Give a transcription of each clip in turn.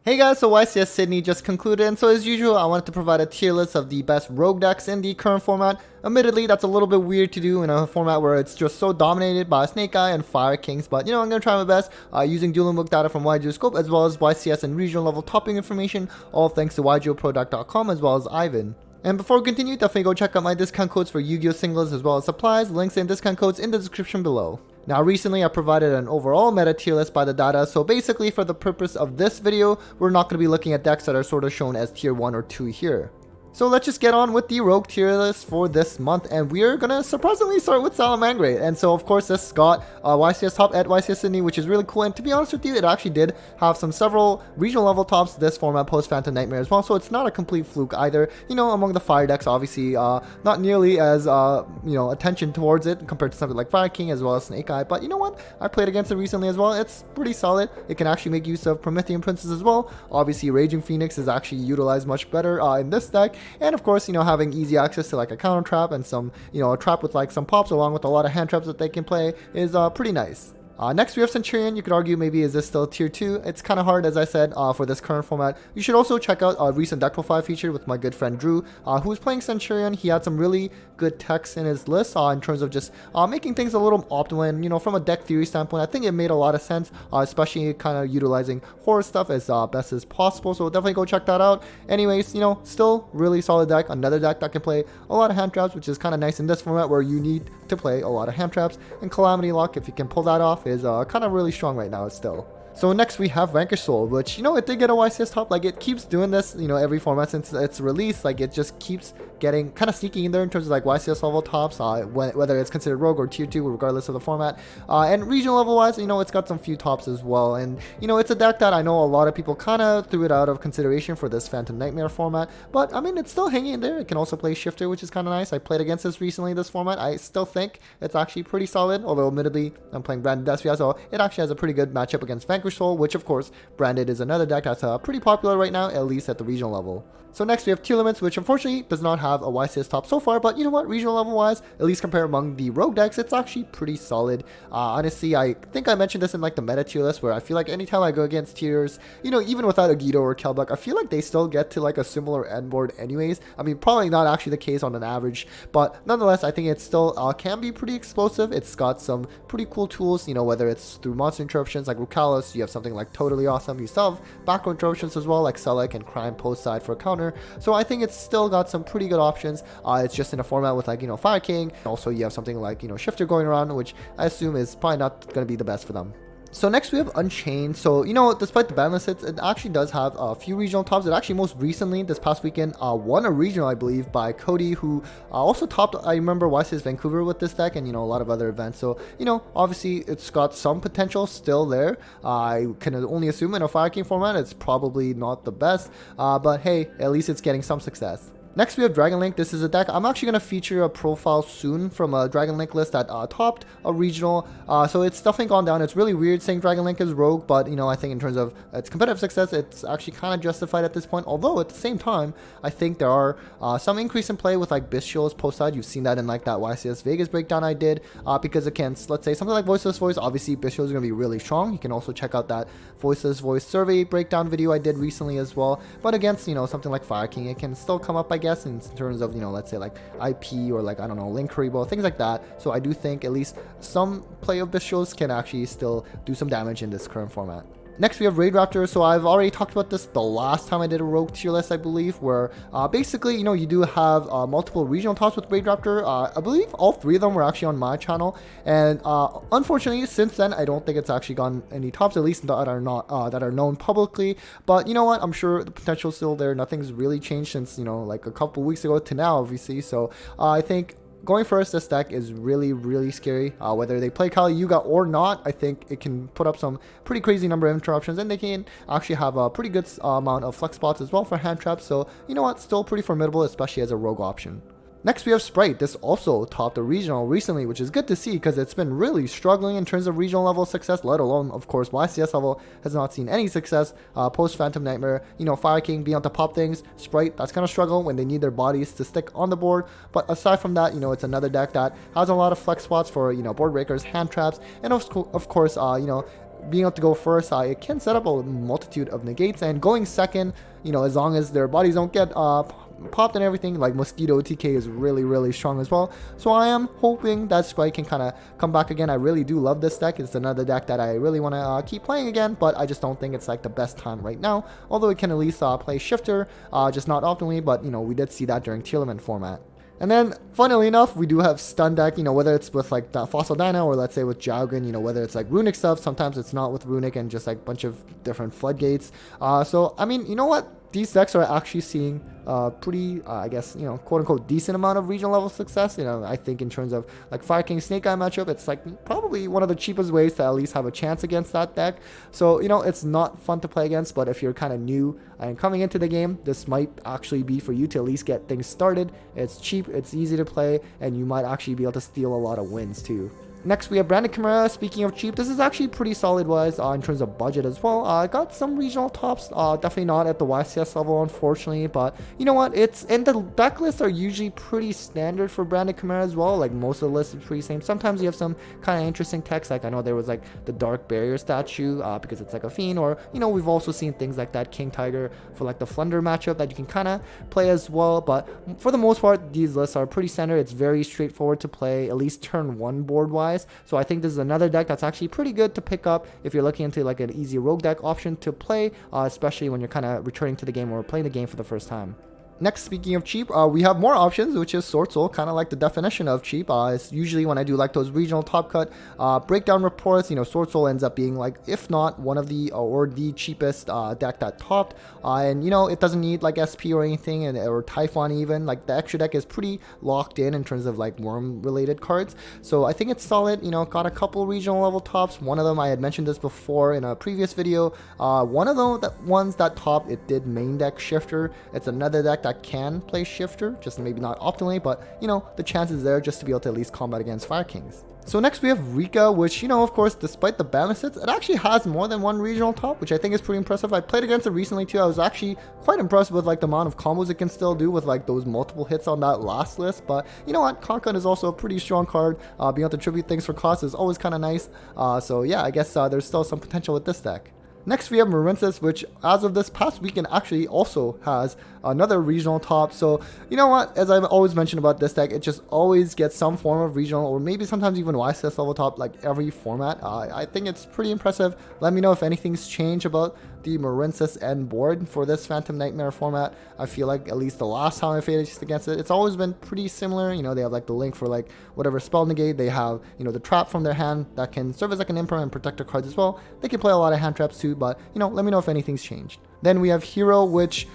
Hey guys, so YCS Sydney just concluded, and so as usual, I wanted to provide a tier list of the best rogue decks in the current format. Admittedly, that's a little bit weird to do in a format where it's just so dominated by Snake Eye and Fire Kings, but I'm going to try my best using Dueling Book data from Scope as well as YCS and regional level topping information, all thanks to YGOProduct.com as well as Ivan. And before we continue, definitely go check out my discount codes for Yu-Gi-Oh! Singles as well as supplies, links and discount codes in the description below. Now recently I provided an overall meta tier list by the data, so basically for the purpose of this video, we're not going to be looking at decks that are sort of shown as tier 1 or 2 here. So let's just get on with the rogue tier list for this month, and we are going to surprisingly start with Salamangreat. And so of course this got YCS top at YCS Sydney, which is really cool, and to be honest with you, it actually did have several regional level tops this format post Phantom Nightmare as well, so it's not a complete fluke either. Among the fire decks, obviously not nearly as attention towards it compared to something like Fire King as well as Snake Eye, but you know what, I played against it recently as well. It's pretty solid. It can actually make use of Promethean Princess as well. Obviously Raging Phoenix is actually utilized much better in this deck. And of course, having easy access to like a counter trap and some, a trap with like some pops along with a lot of hand traps that they can play is pretty nice. Next we have Centurion. You could argue maybe is this still tier 2? It's kind of hard, as I said, for this current format. You should also check out a recent deck profile feature with my good friend Drew, who was playing Centurion. He had some really good techs in his list in terms of just making things a little optimal, and from a deck theory standpoint, I think it made a lot of sense, especially kind of utilizing horror stuff as best as possible, so definitely go check that out. Anyways, still really solid deck, another deck that can play a lot of hand traps, which is kind of nice in this format where you need to play a lot of hand traps, and Calamity Lock, if you can pull that off, is kind of really strong right now still. So next we have Vanquish Soul, which, it did get a YCS top. Like, it keeps doing this, every format since its release. Like, it just keeps getting kind of sneaking in there in terms of like YCS level tops, whether it's considered rogue or tier 2, regardless of the format. And regional level wise, it's got some few tops as well. And, it's a deck that I know a lot of people kind of threw it out of consideration for this Phantom Nightmare format. But, I mean, it's still hanging in there. It can also play Shifter, which is kind of nice. I played against this recently, this format. I still think it's actually pretty solid, although admittedly, I'm playing Branded Despia, so it actually has a pretty good matchup against Vanquish Soul, which of course, Branded is another deck that's pretty popular right now, at least at the regional level. So next we have Tearlaments, which unfortunately does not have a YCS top so far, but you know what, regional level wise, at least compared among the rogue decks, it's actually pretty solid. Honestly, I think I mentioned this in like the meta tier list, where I feel like anytime I go against tiers, even without Agito or Kelbuck, I feel like they still get to like a similar end board anyways. I mean, probably not actually the case on an average, but nonetheless, I think it still can be pretty explosive. It's got some pretty cool tools, whether it's through monster interruptions like Rukalos, you have something like Totally Awesome, you still have background interruptions as well, like Select and Crime post side for a counter. So I think it's still got some pretty good options. It's just in a format with like, Fire King. Also, you have something like, Shifter going around, which I assume is probably not going to be the best for them. So next we have Unchainged. So, despite the ban list hits, it actually does have a few regional tops. It actually most recently, this past weekend, won a regional, I believe, by Cody, who also topped, I remember, YCS Vancouver with this deck and, a lot of other events. So, obviously it's got some potential still there. I can only assume in a Fire King format, it's probably not the best. But hey, at least it's getting some success. Next we have Dragon Link. This is a deck I'm actually going to feature a profile soon from a Dragon Link list that topped a regional. So it's definitely gone down. It's really weird saying Dragon Link is rogue, but I think in terms of its competitive success, it's actually kind of justified at this point. Although at the same time, I think there are some increase in play with like Bistio's post side. You've seen that in like that YCS Vegas breakdown I did, because against, let's say, something like Voiceless Voice, obviously Bistio is going to be really strong. You can also check out that Voiceless Voice survey breakdown video I did recently as well. But against, something like Fire King, it can still come up, I guess, in terms of, let's say like IP or like, I don't know, Link Haribo, things like that. So I do think at least some play of Bistios can actually still do some damage in this current format. Next, we have Raid Raptor. So I've already talked about this the last time I did a rogue tier list, I believe, where basically, you do have multiple regional tops with Raid Raptor. I believe all three of them were actually on my channel, and unfortunately, since then, I don't think it's actually gotten any tops, at least that are not that are known publicly. But you know what? I'm sure the potential is still there. Nothing's really changed since like a couple weeks ago to now, obviously. So I think going first, this deck is really, really scary. Whether they play Kali Yuga or not, I think it can put up some pretty crazy number of interruptions, and they can actually have a pretty good amount of flex spots as well for hand traps. So, you know what? Still pretty formidable, especially as a rogue option. Next, we have Sprite. This also topped a regional recently, which is good to see because it's been really struggling in terms of regional level success, let alone, of course, YCS level has not seen any success post Phantom Nightmare. Fire King being able to pop things. Sprite, that's going to struggle when they need their bodies to stick on the board. But aside from that, it's another deck that has a lot of flex spots for, board breakers, hand traps, and of course, being able to go first, it can set up a multitude of negates, and going second, as long as their bodies don't get popped and everything, like Mosquito TK is really strong as well. So I am hoping that Sprite can kind of come back again. I really do love this deck. It's another deck that I really want to keep playing again, but I just don't think it's like the best time right now, although it can at least play Shifter, just not optimally, but we did see that during Tearlament format. And then, funnily enough, we do have stun deck, whether it's with like the Fossil Dino or let's say with Jowgrin, whether it's like runic stuff. Sometimes it's not with runic and just like a bunch of different floodgates. So, I mean, you know what? These decks are actually seeing pretty, I guess, quote unquote decent amount of regional level success. I think in terms of like Fire King Snake Eye matchup, it's like probably one of the cheapest ways to at least have a chance against that deck. So, it's not fun to play against, but if you're kind of new and coming into the game, this might actually be for you to at least get things started. It's cheap, it's easy to play, and you might actually be able to steal a lot of wins too. Next, we have Branded Chimera. Speaking of cheap, this is actually pretty solid wise in terms of budget as well. I got some regional tops, definitely not at the YCS level, unfortunately, but you know what? And the deck lists are usually pretty standard for Branded Chimera as well. Like most of the lists is pretty same. Sometimes you have some kind of interesting text, like I know there was like the Dark Barrier statue because it's like a fiend, or we've also seen things like that King Tiger for like the Flunder matchup that you can kind of play as well. But for the most part, these lists are pretty standard. It's very straightforward to play, at least turn one board wise. So I think this is another deck that's actually pretty good to pick up if you're looking into like an easy rogue deck option to play, especially when you're kind of returning to the game or playing the game for the first time. Next, speaking of cheap, we have more options, which is Sword Soul, kind of like the definition of cheap. It's usually when I do like those regional top cut breakdown reports, Sword Soul ends up being like, if not one of the or the cheapest deck that topped. And it doesn't need like SP or anything, or Typhon even. Like the extra deck is pretty locked in terms of like worm related cards. So I think it's solid. Got a couple regional level tops. One of them, I had mentioned this before in a previous video. One of the ones that topped, it did main deck Shifter. It's another deck that can play Shifter, just maybe not optimally, but the chances there just to be able to at least combat against Fire Kings. So next we have Rika, which, of course, despite the ban lists, it actually has more than one regional top, which I think is pretty impressive. I played against it recently too. I was actually quite impressed with like the amount of combos it can still do with like those multiple hits on that last list. But you know what? Conkan is also a pretty strong card. Being able to tribute things for cost is always kind of nice. So yeah, I guess there's still some potential with this deck. Next, we have Marincess, which as of this past weekend actually also has another regional top. So, you know what? As I've always mentioned about this deck, it just always gets some form of regional or maybe sometimes even YCS level top like every format. I think it's pretty impressive. Let me know if anything's changed about the Marincess end board for this Phantom Nightmare format. I feel like at least the last time I faced against it, it's always been pretty similar. They have like the link for like whatever spell negate. They have, the trap from their hand that can serve as like an imperm and protector cards as well. They can play a lot of hand traps too, but let me know if anything's changed. Then we have Hero, which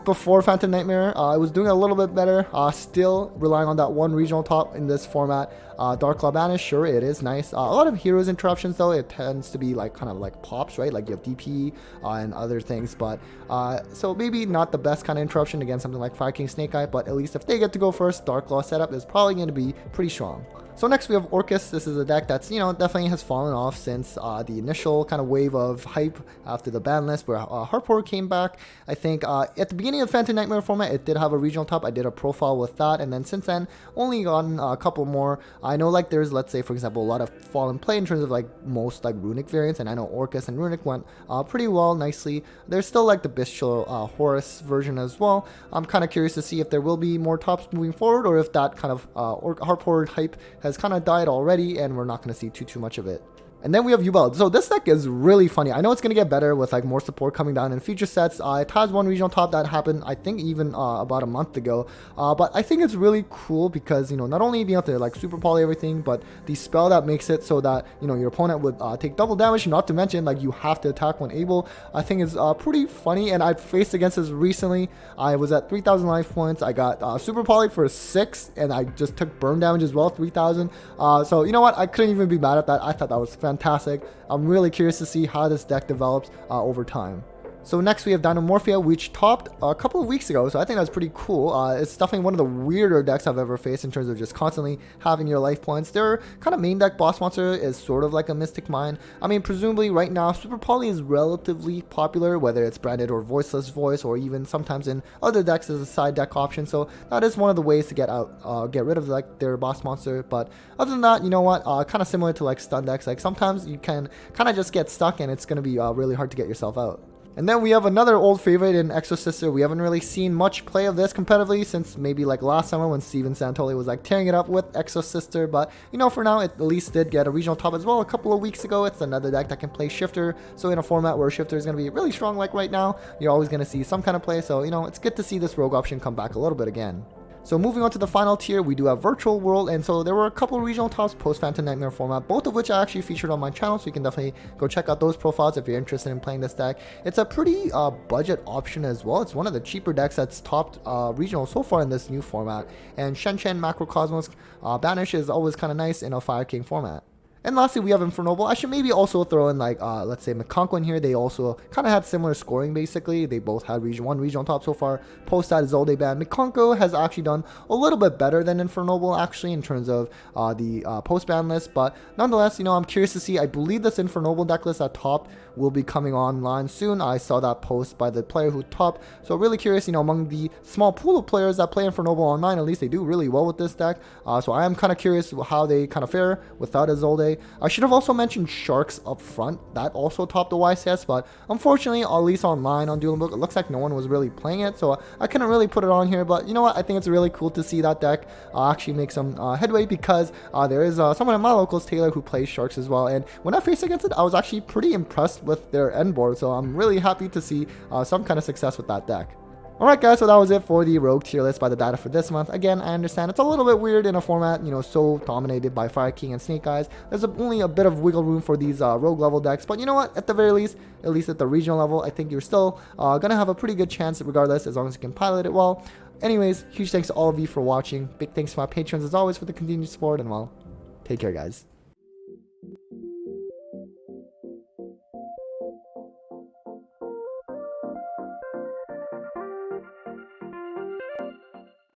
before Phantom Nightmare, I was doing a little bit better. Still relying on that one regional top in this format. Dark Claw Banish, sure, it is nice. A lot of Heroes interruptions, though, it tends to be like kind of like pops, right? Like you have DP and other things. But so maybe not the best kind of interruption against something like Fire King Snake Eye. But at least if they get to go first, Dark Claw setup is probably going to be pretty strong. So next we have Orcus. This is a deck that's, definitely has fallen off since the initial kind of wave of hype after the ban list where Harpor came back. I think at the beginning of Phantom Nightmare format, it did have a regional top. I did a profile with that. And then since then, only gotten a couple more. I know like there's, let's say, for example, a lot of fall in play in terms of like most like Runic variants. And I know Orcus and Runic went pretty well, nicely. There's still like the Bestial Horus version as well. I'm kind of curious to see if there will be more tops moving forward or if that kind of Harpor hype has kind of died already and we're not going to see too much of it. And then we have Yubel. So this deck is really funny. I know it's going to get better with like more support coming down in future sets. It has one regional top that happened, I think, even about a month ago. But I think it's really cool because, not only being able to like super poly everything, but the spell that makes it so that, your opponent would take double damage, not to mention like you have to attack when able. I think it's pretty funny. And I faced against this recently. I was at 3,000 life points. I got super poly for 6 and I just took burn damage as well, 3,000. So you know what? I couldn't even be mad at that. I thought that was fantastic. I'm really curious to see how this deck develops over time. So next we have Dynamorphia, which topped a couple of weeks ago, so I think that's pretty cool. It's definitely one of the weirder decks I've ever faced in terms of just constantly having your life points. Their kind of main deck boss monster is sort of like a Mystic Mine. I mean, presumably right now, Super Poly is relatively popular, whether it's branded or voiceless voice, or even sometimes in other decks as a side deck option. So that is one of the ways to get rid of like their boss monster. But other than that, you know what? Kind of similar to like stun decks. Like sometimes you can kind of just get stuck, and it's going to be really hard to get yourself out. And then we have another old favorite in Exorcister. We haven't really seen much play of this competitively since maybe like last summer when Steven Santoli was like tearing it up with Exorcister. But you know, for now, it at least did get a regional top as well a couple of weeks ago. It's another deck that can play Shifter. So in a format where Shifter is going to be really strong like right now, you're always going to see some kind of play. So, you know, it's good to see this rogue option come back a little bit again. So moving on to the final tier, we do have Virtual World, and so there were a couple of regional tops post Phantom Nightmare format, both of which I actually featured on my channel, so you can definitely go check out those profiles if you're interested in playing this deck. It's a pretty budget option as well. It's one of the cheaper decks that's topped regional so far in this new format, and Shen Macrocosmos Banish is always kind of nice in a Fire King format. And lastly, we have Infernoble. I should maybe also throw in like, let's say Mikanko in here. They also kind of had similar scoring basically. They both had one regional top so far. Post that Zolde ban. Mikanko has actually done a little bit better than Infernoble actually in terms of the post ban list. But nonetheless, you know, I'm curious to see. I believe this Infernoble deck list at top will be coming online soon. I saw that post by the player who topped. So really curious, you know, among the small pool of players that play Infernoble online, at least they do really well with this deck. So I am kind of curious how they kind of fare without a Zolde. I should have also mentioned Sharks up front. That also topped the YCS, but unfortunately, at least online on Dueling Book, it looks like no one was really playing it, so I couldn't really put it on here. But you know what? I think it's really cool to see that deck actually make some headway, because there is someone in my locals, Taylor, who plays Sharks as well. And when I faced against it, I was actually pretty impressed with their end board, so I'm really happy to see some kind of success with that deck. Alright guys, so that was it for the Rogue tier list by the data for this month. Again, I understand it's a little bit weird in a format, you know, so dominated by Fire King and Snake Eyes. There's only a bit of wiggle room for these Rogue level decks, but you know what, at the very least, at least at the regional level, I think you're still gonna have a pretty good chance regardless, as long as you can pilot it well. Anyways, huge thanks to all of you for watching. Big thanks to my patrons as always for the continued support, and well, take care guys.